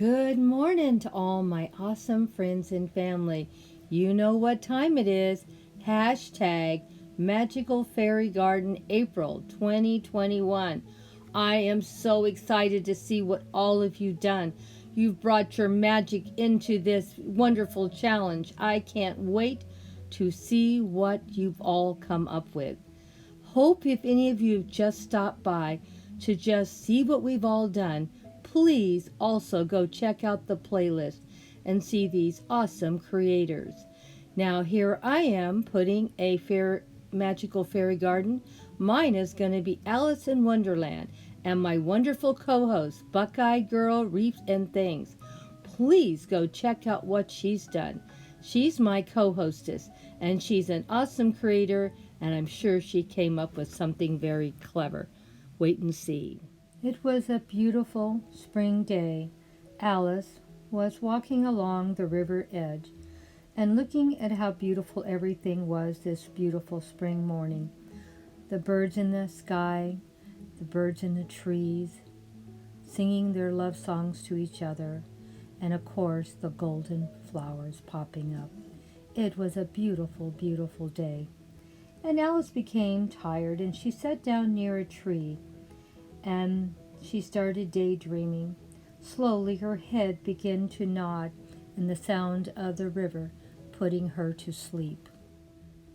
Good morning to all my awesome friends and family. You know what time it is. Hashtag Magical Fairy Garden April 2021. I am so excited to see what all of you done. You've brought your magic into this wonderful challenge. I can't wait to see what you've all come up with. Hope if any of you have just stopped by to just see what we've all done, please also go check out the playlist and see these awesome creators. Now here I am putting a magical fairy garden. Mine is going to be Alice in Wonderland, and my wonderful co-host Buckeye Girl Reefs and Things. Please go check out what she's done. She's my co-hostess, and she's an awesome creator, and I'm sure she came up with something very clever. Wait and see. It was a beautiful spring day. Alice was walking along the river edge and looking at how beautiful everything was this beautiful spring morning. The birds in the sky, the birds in the trees, singing their love songs to each other, and of course the golden flowers popping up. It was a beautiful, beautiful day. And Alice became tired, and she sat down near a tree, and she started daydreaming. Slowly her head began to nod, and the sound of the river putting her to sleep.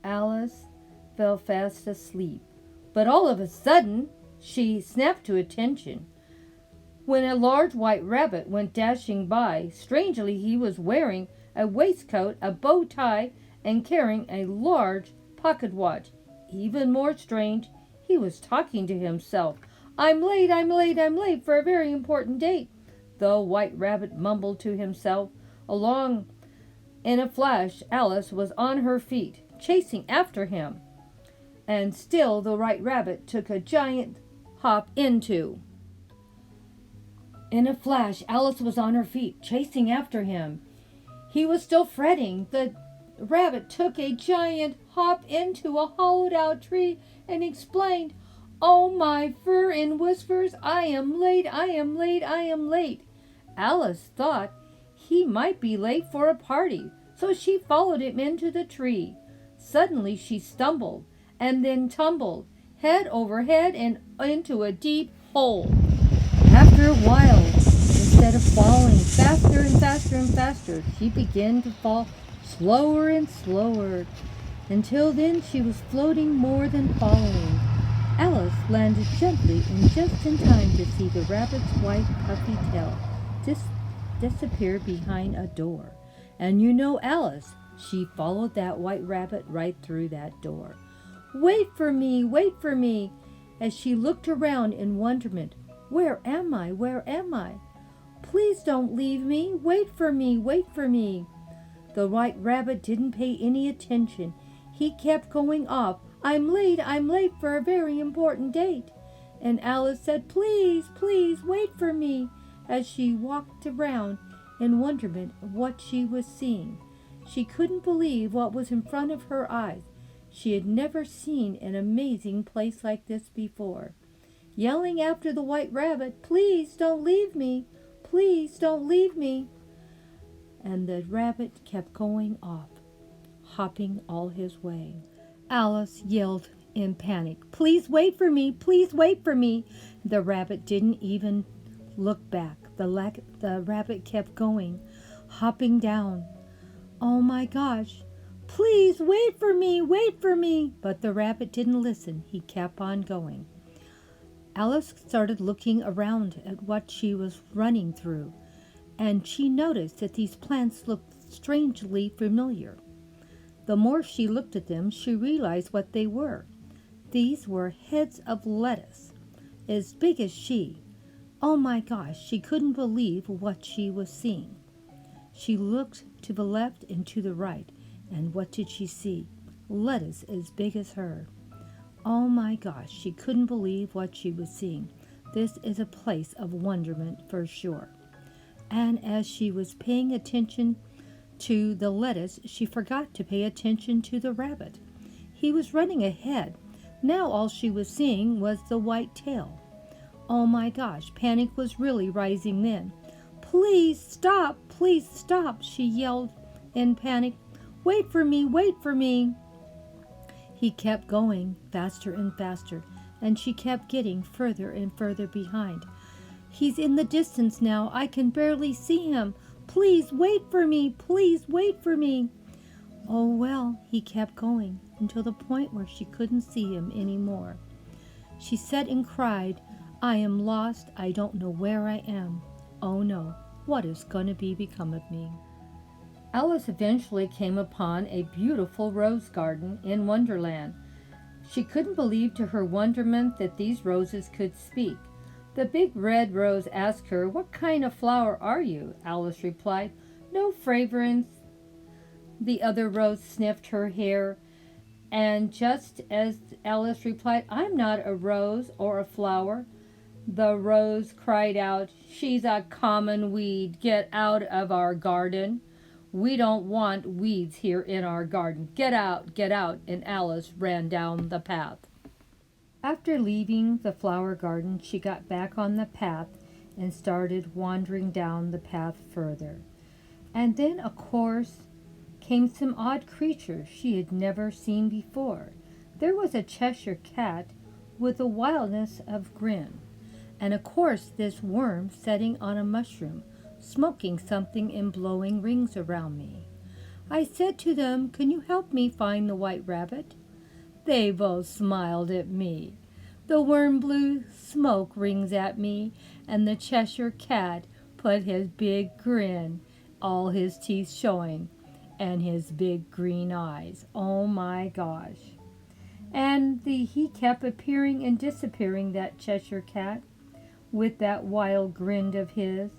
Alice fell fast asleep, but all of a sudden she snapped to attention when a large white rabbit went dashing by. Strangely, he was wearing a waistcoat, a bow tie, and carrying a large pocket watch. Even more strange, he was talking to himself. I'm late for a very important date, the white rabbit mumbled to himself. Along in a flash, Alice was on her feet, chasing after him. And still the white rabbit took a giant hop into. In a flash, Alice was on her feet, chasing after him. He was still fretting. The rabbit took a giant hop into a hollowed-out tree and explained, Oh, my fur and whiskers, I am late. Alice thought he might be late for a party, so she followed him into the tree. Suddenly she stumbled and then tumbled, head over head, and into a deep hole. After a while, instead of falling faster and faster, she began to fall slower and slower, until then she was floating more than falling. Alice landed gently and just in time to see the rabbit's white puffy tail disappear behind a door. And you know Alice, she followed that white rabbit right through that door. Wait for me, as she looked around in wonderment. Where am I? Please don't leave me. Wait for me. The white rabbit didn't pay any attention. He kept going off. I'm late for a very important date. And Alice said, please wait for me, as she walked around in wonderment of what she was seeing. She couldn't believe what was in front of her eyes. She had never seen an amazing place like this before. Yelling after the white rabbit, please don't leave me. And the rabbit kept going off, hopping all his way. Alice yelled in panic, please wait for me. The rabbit didn't even look back. The rabbit kept going, hopping down. Oh my gosh, please wait for me. But the rabbit didn't listen. He kept on going. Alice started looking around at what she was running through, and she noticed that these plants looked strangely familiar. The more she looked at them, she realized what they were. These were heads of lettuce, as big as she. Oh my gosh, she couldn't believe what she was seeing. She looked to the left and to the right, and what did she see? Lettuce as big as her. Oh my gosh, she couldn't believe what she was seeing. This is a place of wonderment for sure. And as she was paying attention to the lettuce, she forgot to pay attention to the rabbit. He was running ahead. Now all she was seeing was the white tail. Oh my gosh, panic was really rising then. please stop, she yelled in panic. Wait for me, wait for me. He kept going faster and faster, and she kept getting further and further behind. He's in the distance now. I can barely see him. Please wait for me. Please wait for me. Oh, well, he kept going until the point where she couldn't see him anymore. She sat and cried, I am lost. I don't know where I am. Oh, no, what is going to become of me? Alice eventually came upon a beautiful rose garden in Wonderland. She couldn't believe to her wonderment that these roses could speak. The big red rose asked her, What kind of flower are you? Alice replied, No fragrance. The other rose sniffed her hair, and just as Alice replied, I'm not a rose or a flower, the rose cried out, She's a common weed. Get out of our garden. We don't want weeds here in our garden. Get out, and Alice ran down the path. After leaving the flower garden, she got back on the path and started wandering down the path further. And then, of course, came some odd creatures she had never seen before. There was a Cheshire cat with a wildness of grin, and of course this worm sitting on a mushroom, smoking something and blowing rings around me. I said to them, Can you help me find the white rabbit? They both smiled at me. The worm blew smoke rings at me, and the Cheshire cat put his big grin, all his teeth showing, and his big green eyes. Oh my gosh. And he kept appearing and disappearing, that Cheshire cat, with that wild grin of his.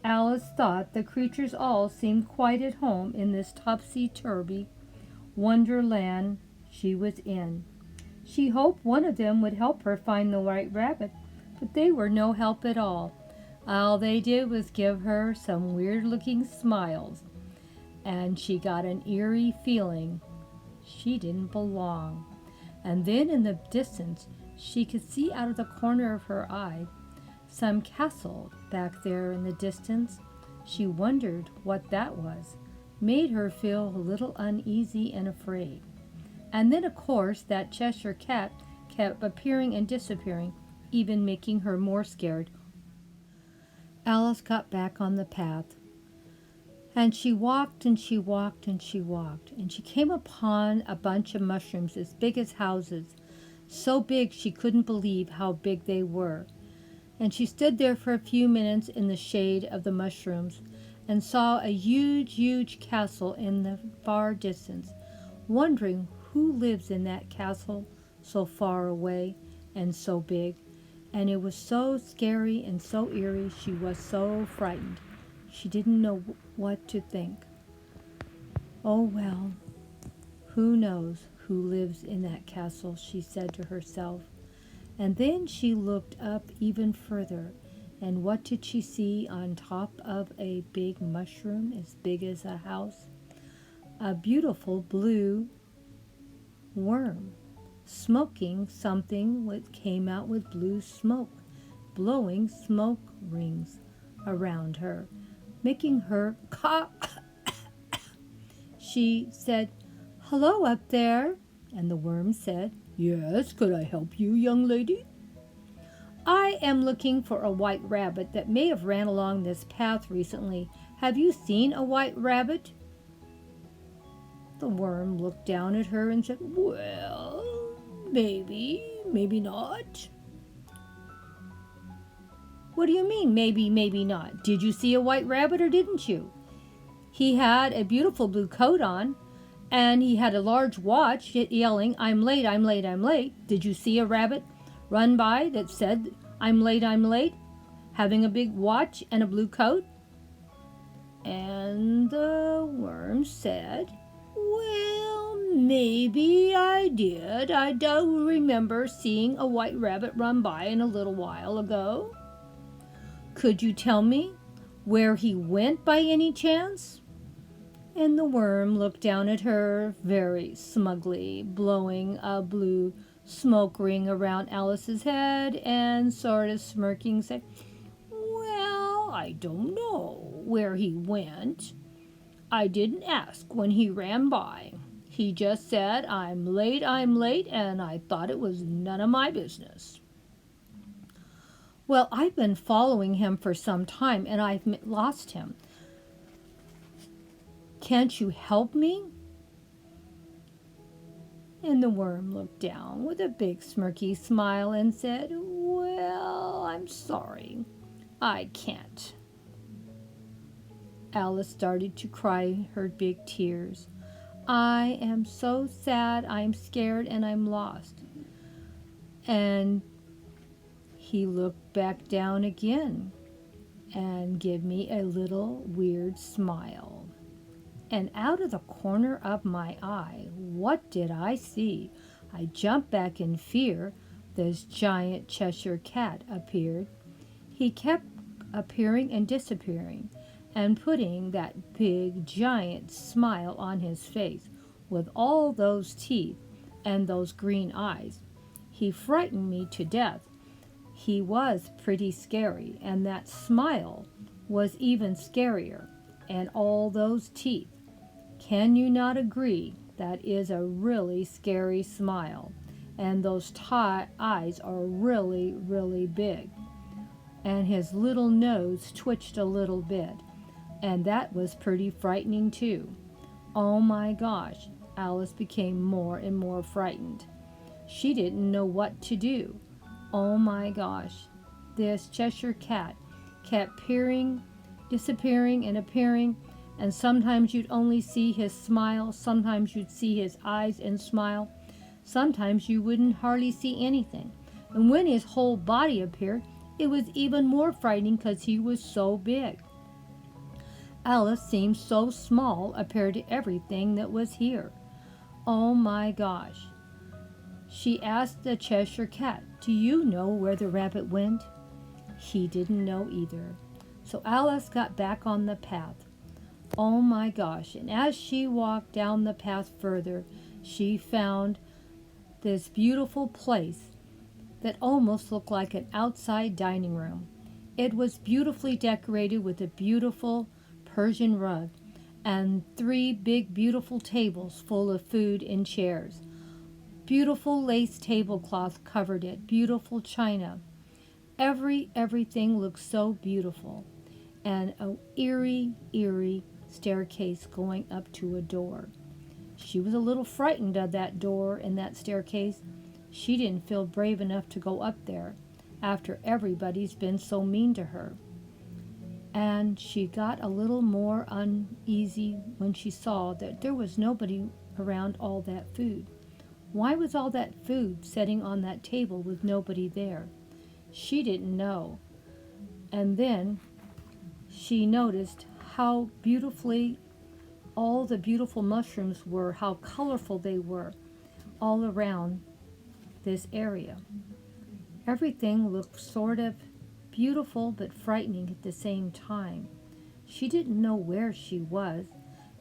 Alice thought the creatures all seemed quite at home in this topsy-turvy wonderland she was in. She hoped one of them would help her find the white rabbit, but they were no help at all. All they did was give her some weird-looking smiles, and she got an eerie feeling she didn't belong. And then in the distance, she could see out of the corner of her eye some castle back there in the distance. She wondered what that was. Made her feel a little uneasy and afraid. And then, of course, that Cheshire cat kept appearing and disappearing, even making her more scared. Alice got back on the path, and she walked and she walked and she walked, and she came upon a bunch of mushrooms as big as houses, so big she couldn't believe how big they were. And she stood there for a few minutes in the shade of the mushrooms and saw a huge, huge castle in the far distance, wondering who lives in that castle so far away and so big. And it was so scary and so eerie, she was so frightened. She didn't know what to think. Oh well, who knows who lives in that castle, she said to herself. And then she looked up even further, and what did she see on top of a big mushroom as big as a house? A beautiful blue worm, smoking something that came out with blue smoke, blowing smoke rings around her, making her cough. She said, Hello up there. And the worm said, Yes, could I help you, young lady? I am looking for a white rabbit that may have ran along this path recently. Have you seen a white rabbit? The worm looked down at her and said, Well, maybe, maybe not. What do you mean, maybe not? Did you see a white rabbit or didn't you? He had a beautiful blue coat on, and he had a large watch yelling, I'm late, I'm late, I'm late. Did you see a rabbit run by that said, I'm late, having a big watch and a blue coat? And the worm said, Well, maybe I did. I do remember seeing a white rabbit run by in a little while ago. Could you tell me where he went by any chance? And the worm looked down at her very smugly, blowing a blue smoke ring around Alice's head and sort of smirking, said, Well, I don't know where he went. I didn't ask when he ran by. He just said, I'm late, and I thought it was none of my business. Well, I've been following him for some time and I've lost him. Can't you help me? And the worm looked down with a big smirky smile and said, Well, I'm sorry. I can't. Alice started to cry her big tears. I am so sad, I'm scared, and I'm lost. And he looked back down again and gave me a little weird smile. And out of the corner of my eye, what did I see? I jumped back in fear. This giant Cheshire cat appeared. He kept appearing and disappearing and putting that big giant smile on his face with all those teeth and those green eyes. He frightened me to death. He was pretty scary, and that smile was even scarier, and all those teeth. Can you not agree that is a really scary smile? And those eyes are really, really big. And his little nose twitched a little bit, and that was pretty frightening too. Oh my gosh, Alice became more and more frightened. She didn't know what to do. Oh my gosh, this Cheshire cat kept disappearing and appearing, and sometimes you'd only see his smile, sometimes you'd see his eyes and smile, sometimes you wouldn't hardly see anything. And when his whole body appeared, it was even more frightening because he was so big. Alice seemed so small compared to everything that was here. Oh my gosh. She asked the Cheshire Cat, Do you know where the rabbit went? He didn't know either. So Alice got back on the path. Oh my gosh. And as she walked down the path further, she found this beautiful place that almost looked like an outside dining room. It was beautifully decorated with a beautiful Persian rug and 3 big beautiful tables full of food and chairs. Beautiful lace tablecloth covered it, beautiful china. Everything looked so beautiful, and an eerie staircase going up to a door. She was a little frightened of that door and that staircase. She didn't feel brave enough to go up there after everybody's been so mean to her. And she got a little more uneasy when she saw that there was nobody around all that food. Why was all that food sitting on that table with nobody there? She didn't know. And then she noticed how beautifully all the beautiful mushrooms were, how colorful they were all around this area. Everything looked sort of beautiful but frightening at the same time. She didn't know where she was,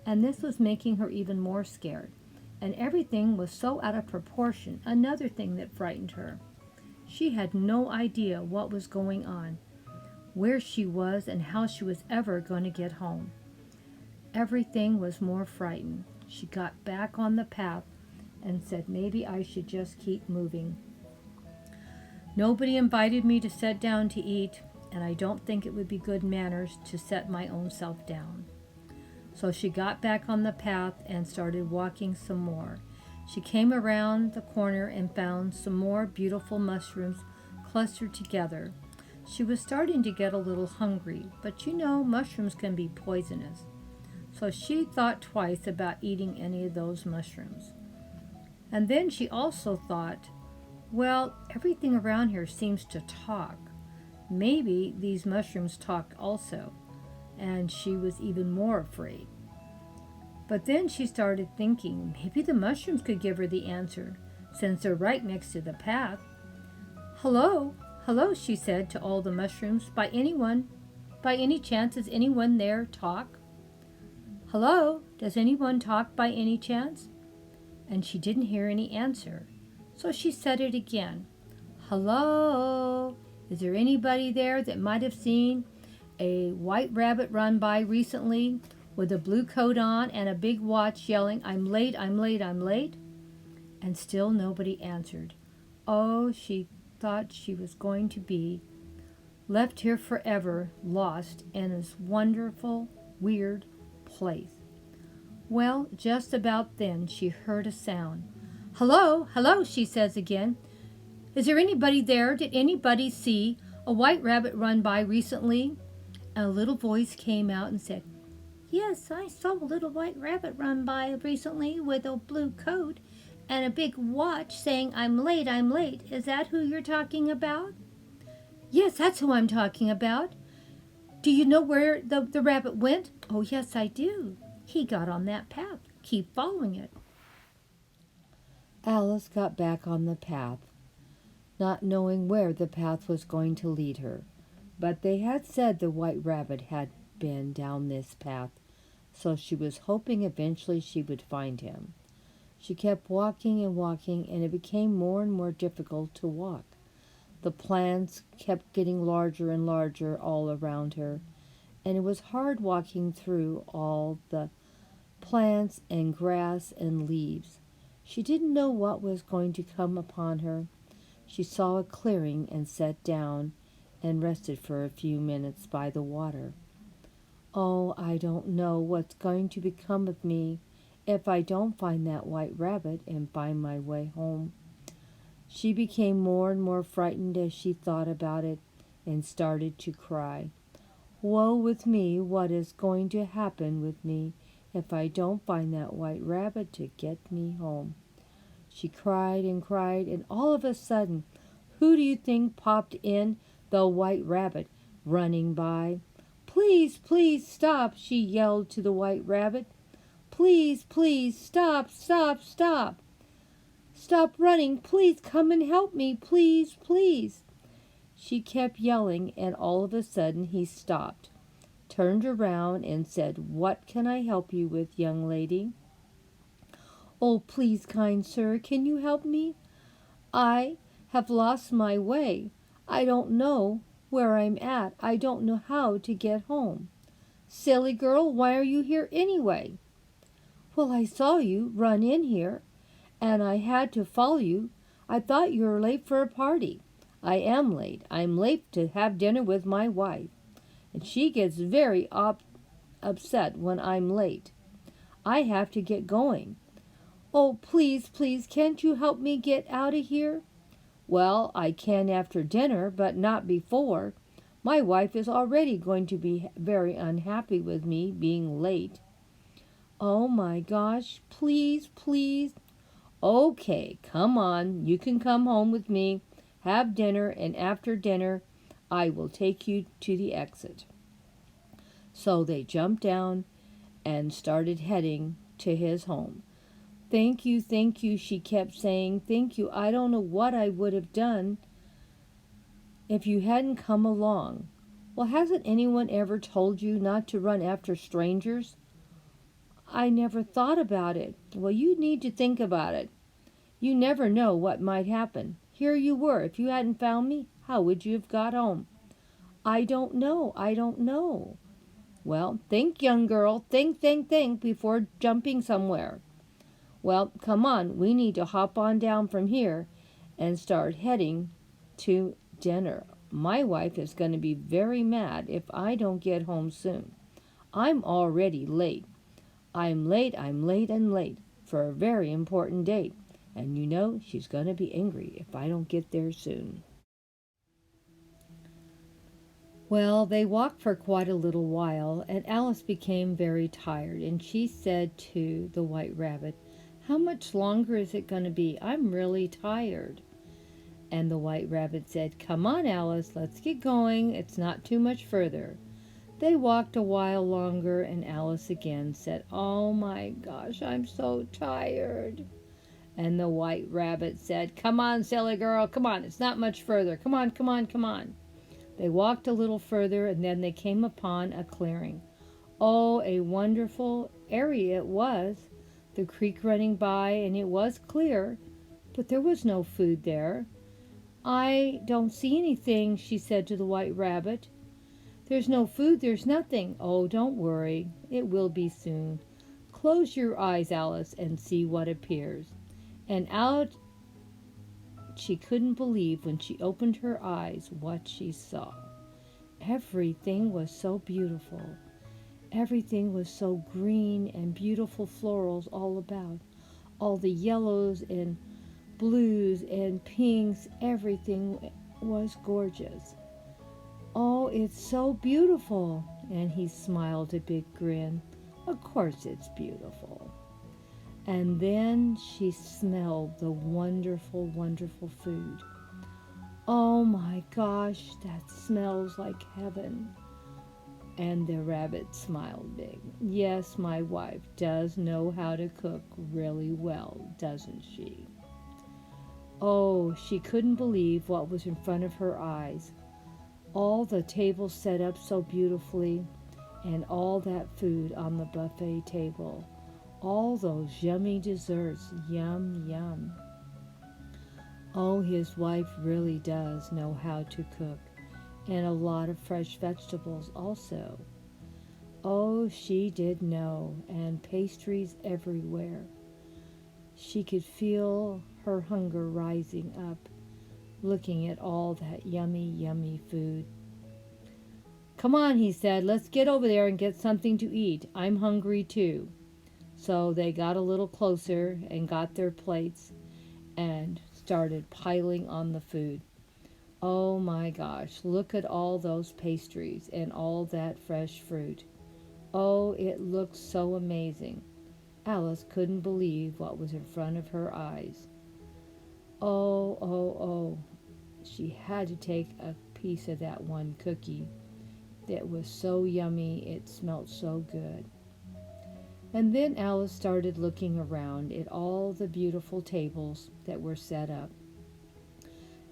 and this was making her even more scared. And everything was so out of proportion, another thing that frightened her. She had no idea what was going on, where she was, and how she was ever going to get home. Everything was more frightened. She got back on the path and said, maybe I should just keep moving. Nobody invited me to sit down to eat, and I don't think it would be good manners to set my own self down. So she got back on the path and started walking some more. She came around the corner and found some more beautiful mushrooms clustered together. She was starting to get a little hungry, but you know, mushrooms can be poisonous. So she thought twice about eating any of those mushrooms. And then she also thought, well, everything around here seems to talk. Maybe these mushrooms talk also. And she was even more afraid. But then she started thinking, maybe the mushrooms could give her the answer, since they're right next to the path. Hello, she said to all the mushrooms. By any chance, does anyone there talk? Hello, does anyone talk by any chance? And she didn't hear any answer. So she said it again. Hello, is there anybody there that might have seen a white rabbit run by recently with a blue coat on and a big watch yelling, I'm late, I'm late, I'm late? And still nobody answered. Oh, she thought she was going to be left here forever, lost in this wonderful, weird place. Well, just about then she heard a sound. Hello, hello, she says again. Is there anybody there? Did anybody see a white rabbit run by recently? And a little voice came out and said, Yes, I saw a little white rabbit run by recently with a blue coat and a big watch saying, I'm late, I'm late. Is that who you're talking about? Yes, that's who I'm talking about. Do you know where the rabbit went? Oh, yes, I do. He got on that path. Keep following it. Alice got back on the path, not knowing where the path was going to lead her. But they had said the white rabbit had been down this path, so she was hoping eventually she would find him. She kept walking and walking, and it became more and more difficult to walk. The plants kept getting larger and larger all around her, and it was hard walking through all the plants and grass and leaves. She didn't know what was going to come upon her. She saw a clearing and sat down and rested for a few minutes by the water. Oh, I don't know what's going to become of me if I don't find that white rabbit and find my way home. She became more and more frightened as she thought about it and started to cry. Woe with me, what is going to happen with me if I don't find that white rabbit to get me home? She cried, and all of a sudden, who do you think popped in? The white rabbit, running by. Please, please stop, she yelled to the white rabbit. Please, please, stop, stop, stop. Stop running, please come and help me, please, please. She kept yelling, and all of a sudden he stopped, turned around and said, What can I help you with, young lady? Oh, please, kind sir, can you help me? I have lost my way. I don't know where I'm at. I don't know how to get home. Silly girl, why are you here anyway? Well, I saw you run in here, and I had to follow you. I thought you were late for a party. I am late. I'm late to have dinner with my wife, and she gets very upset when I'm late. I have to get going. Oh, please, please, can't you help me get out of here? Well, I can after dinner, but not before. My wife is already going to be very unhappy with me being late. Oh my gosh, please, please. Okay, come on, you can come home with me, have dinner, and after dinner, I will take you to the exit. So they jumped down and started heading to his home. Thank you, she kept saying. Thank you. I don't know what I would have done if you hadn't come along. Well, hasn't anyone ever told you not to run after strangers? I never thought about it. Well, you need to think about it. You never know what might happen. Here you were. If you hadn't found me, how would you have got home? I don't know. Well, think, young girl. Think before jumping somewhere. Well, come on, we need to hop on down from here and start heading to dinner. My wife is going to be very mad if I don't get home soon. I'm already late. I'm late for a very important date. And you know she's going to be angry if I don't get there soon. Well, they walked for quite a little while, and Alice became very tired, and she said to the white rabbit, How much longer is it going to be? I'm really tired. And the white rabbit said, Come on, Alice, let's get going. It's not too much further. They walked a while longer, and Alice again said, Oh my gosh, I'm so tired. And the white rabbit said, Come on, silly girl, come on, it's not much further. Come on. They walked a little further, and then they came upon a clearing. Oh, a wonderful area it was. The creek running by, and it was clear, but there was no food there. I don't see anything, she said to the white rabbit. There's no food, there's nothing. Oh, don't worry, it will be soon. Close your eyes, Alice, and see what appears. And out she couldn't believe when she opened her eyes what she saw. Everything was so beautiful. Everything was so green and beautiful florals all about. All the yellows and blues and pinks, everything was gorgeous. Oh, it's so beautiful. And he smiled a big grin. Of course it's beautiful. And then she smelled the wonderful, wonderful food. Oh my gosh, that smells like heaven. And the rabbit smiled big. Yes, my wife does know how to cook really well, doesn't she? Oh, she couldn't believe what was in front of her eyes. All the tables set up so beautifully, and all that food on the buffet table. All those yummy desserts. Yum, yum. Oh, his wife really does know how to cook, and a lot of fresh vegetables also. Oh, she did know, and pastries everywhere. She could feel her hunger rising up, looking at all that yummy, yummy food. Come on, he said, let's get over there and get something to eat. I'm hungry too. So they got a little closer and got their plates and started piling on the food. Oh my gosh, look at all those pastries and all that fresh fruit. Oh, it looked so amazing. Alice couldn't believe what was in front of her eyes. Oh, oh, oh. She had to take a piece of that one cookie. That was so yummy, it smelled so good. And then Alice started looking around at all the beautiful tables that were set up,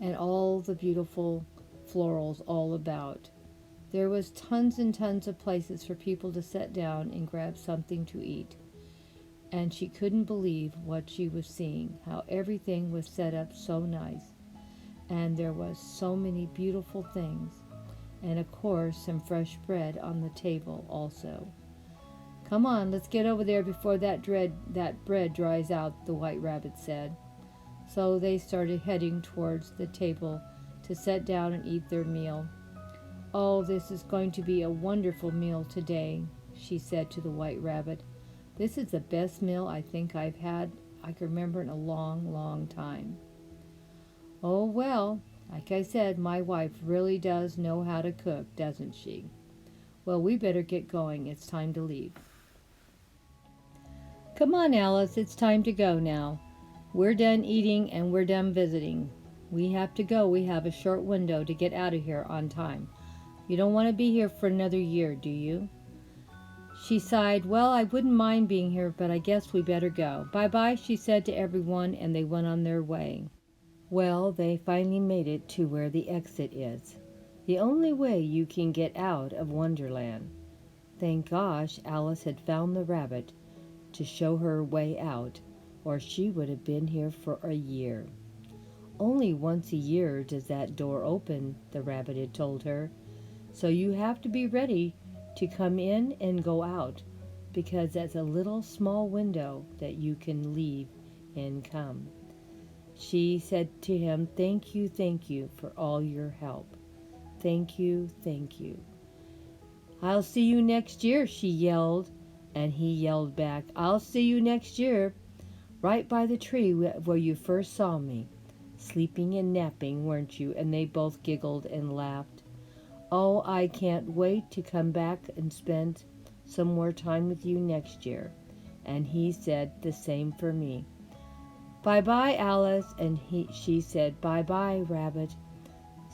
and all the beautiful florals all about. There was tons and tons of places for people to sit down and grab something to eat. And she couldn't believe what she was seeing, how everything was set up so nice. And there was so many beautiful things. And of course, some fresh bread on the table also. Come on, let's get over there before that bread dries out, the White Rabbit said. So they started heading towards the table to sit down and eat their meal. Oh, this is going to be a wonderful meal today, she said to the White Rabbit. This is the best meal I think I can remember in a long, long time. Oh, well, like I said, my wife really does know how to cook, doesn't she? Well, we better get going. It's time to leave. Come on, Alice, it's time to go now. We're done eating and we're done visiting. We have to go. We have a short window to get out of here on time. You don't want to be here for another year, do you? She sighed. Well, I wouldn't mind being here, but I guess we better go. Bye-bye, she said to everyone, and they went on their way. Well, they finally made it to where the exit is. The only way you can get out of Wonderland. Thank gosh Alice had found the rabbit to show her way out, or she would have been here for a year. Only once a year does that door open, the rabbit had told her. So you have to be ready to come in and go out, because that's a little small window that you can leave and come. She said to him, thank you for all your help. Thank you, thank you. I'll see you next year, she yelled, and he yelled back, I'll see you next year, right by the tree where you first saw me. Sleeping and napping, weren't you? And they both giggled and laughed. Oh, I can't wait to come back and spend some more time with you next year. And he said the same for me. Bye-bye, Alice. And she said, bye-bye, Rabbit.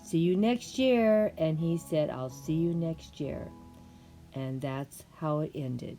See you next year. And he said, I'll see you next year. And that's how it ended.